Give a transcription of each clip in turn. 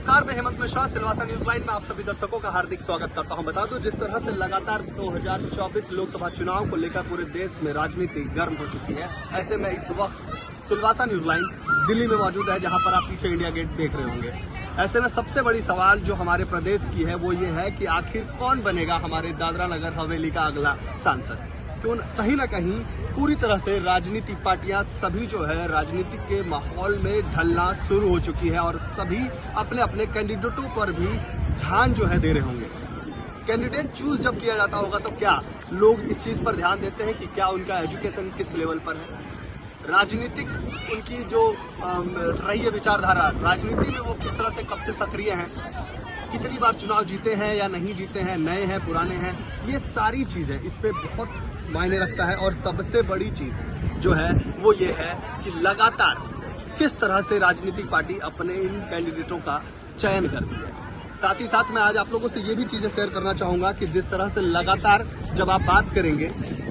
नमस्कार, मैं Hemant Mishra, Silvassa news line में आप सभी दर्शकों का हार्दिक स्वागत करता हूं। बता दूं, जिस तरह से लगातार 2024 लोकसभा चुनाव को लेकर पूरे देश में राजनीति गर्म हो चुकी है, ऐसे में इस वक्त सिलवासा न्यूज लाइन दिल्ली में मौजूद है, जहां पर आप पीछे इंडिया गेट देख रहे होंगे। ऐसे में सबसे बड़ी सवाल जो हमारे प्रदेश की है वो ये है कि आखिर कौन बनेगा हमारे दादरा नगर हवेली का अगला सांसद। क्यों कहीं ना कहीं पूरी तरह से राजनीति पार्टियां सभी जो है राजनीति के माहौल में ढलना शुरू हो चुकी है और सभी अपने अपने कैंडिडेटों पर भी ध्यान जो है दे रहे होंगे। कैंडिडेट चूज जब किया जाता होगा तो क्या लोग इस चीज पर ध्यान देते हैं कि क्या उनका एजुकेशन किस लेवल पर है, राजनीतिक उनकी जो रही है विचारधारा, राजनीति में वो किस तरह से कब से सक्रिय हैं, कितनी बार चुनाव जीते हैं या नहीं जीते हैं, नए हैं पुराने हैं, ये सारी चीजें इस पे बहुत मायने रखता है। और सबसे बड़ी चीज जो है वो ये है कि लगातार किस तरह से राजनीतिक पार्टी अपने इन कैंडिडेटों का चयन करती है। साथ ही साथ मैं आज आप लोगों से ये भी चीजें शेयर करना चाहूंगा कि जिस तरह से लगातार जब आप बात करेंगे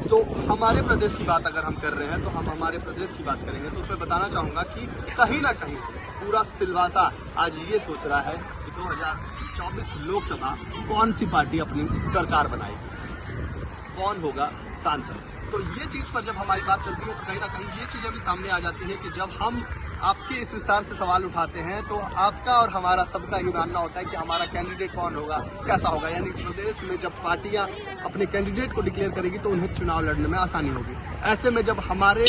तो हमारे प्रदेश की बात अगर हम कर रहे हैं तो हम हमारे प्रदेश की बात करेंगे तो उसमें बताना चाहूंगा कि कहीं ना कहीं पूरा सिलवासा आज ये सोच रहा है कि 2024 लोकसभा कौन सी पार्टी अपनी सरकार बनाएगी, कौन होगा सांसद। तो ये चीज पर जब हमारी बात चलती है तो कहीं ना कहीं ये चीजें भी सामने आ जाती है कि जब हम आपके इस विस्तार से सवाल उठाते हैं तो आपका और हमारा सबका ये मानना होता है कि हमारा कैंडिडेट कौन होगा, कैसा होगा। यानी प्रदेश में जब पार्टियां अपने कैंडिडेट को डिक्लेयर करेगी तो उन्हें चुनाव लड़ने में आसानी होगी। ऐसे में जब हमारे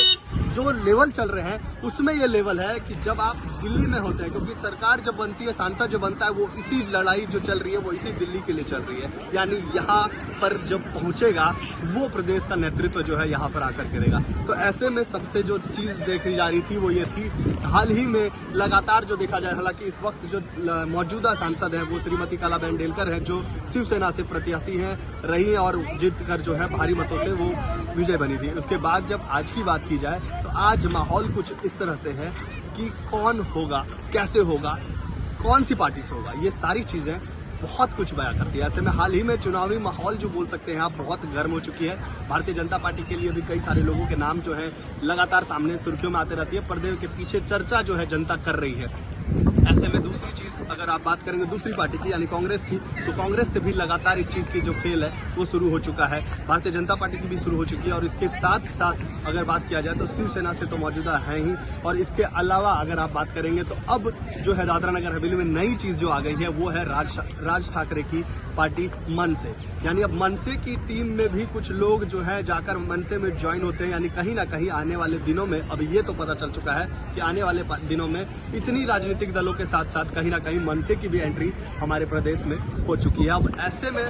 जो लेवल चल रहे हैं उसमें ये लेवल है कि जब आप दिल्ली में होते हैं, क्योंकि सरकार जब बनती है, सांसद जो बनता है, वो इसी लड़ाई जो चल रही है वो इसी दिल्ली के लिए चल रही है। यानी यहाँ पर जब पहुंचेगा वो प्रदेश का नेतृत्व जो है यहाँ पर आकर करेगा। तो ऐसे में सबसे जो चीज देखी जा रही थी वो ये थी, हाल ही में लगातार जो देखा जाए, हालांकि इस वक्त जो मौजूदा सांसद है वो श्रीमती कलाबेन डेलकर है, जो शिवसेना से प्रत्याशी है रही है और जीत कर जो है भारी मतों से वो विजय बनी थी। उसके बाद जब आज की बात की जाए तो आज माहौल कुछ इस तरह से है कि कौन होगा, कैसे होगा, कौन सी पार्टी से होगा, ये सारी चीजें बहुत कुछ बयां करती है। ऐसे में हाल ही में चुनावी माहौल जो बोल सकते हैं आप बहुत गर्म हो चुकी है। भारतीय जनता पार्टी के लिए भी कई सारे लोगों के नाम जो है लगातार सामने सुर्खियों में आते रहती है, पर्दे के पीछे चर्चा जो है जनता कर रही है। ऐसे में दूसरी चीज अगर आप बात करेंगे दूसरी पार्टी की यानी कांग्रेस की, तो कांग्रेस से भी लगातार इस चीज की जो खेल है वो शुरू हो चुका है। भारतीय जनता पार्टी की भी शुरू हो चुकी है और इसके साथ साथ अगर बात किया जाए तो शिवसेना से तो मौजूदा है ही, और इसके अलावा अगर आप बात करेंगे तो अब जो है दादरा नगर हवेली में नई चीज जो आ गई है वो है राज ठाकरे की पार्टी मनसे। यानी अब मनसे की टीम में भी कुछ लोग जो है जाकर मनसे में ज्वाइन होते हैं। यानी कहीं ना कहीं आने वाले दिनों में अब ये तो पता चल चुका है कि आने वाले दिनों में इतनी राजनीतिक दलों के साथ साथ कहीं ना कहीं मनसे की भी एंट्री हमारे प्रदेश में हो चुकी है। अब ऐसे में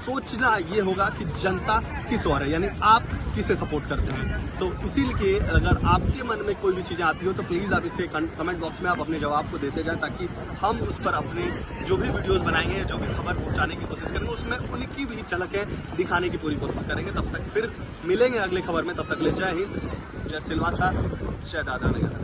सोचना ये होगा कि जनता किस ओर है, यानी आप किसे सपोर्ट करते हैं। तो इसीलिए अगर आपके मन में कोई भी चीजें आती हो तो प्लीज आप इसे कमेंट बॉक्स में आप अपने जवाब को देते जाएं, ताकि हम उस पर अपने जो भी वीडियोस बनाएंगे, जो भी खबर पहुंचाने की कोशिश करेंगे, उसमें उनकी भी झलकें दिखाने की पूरी कोशिश करेंगे। तब तक फिर मिलेंगे अगले खबर में, तब तक ले जय हिंद, जय सिलवासा, जय दादरा नगर।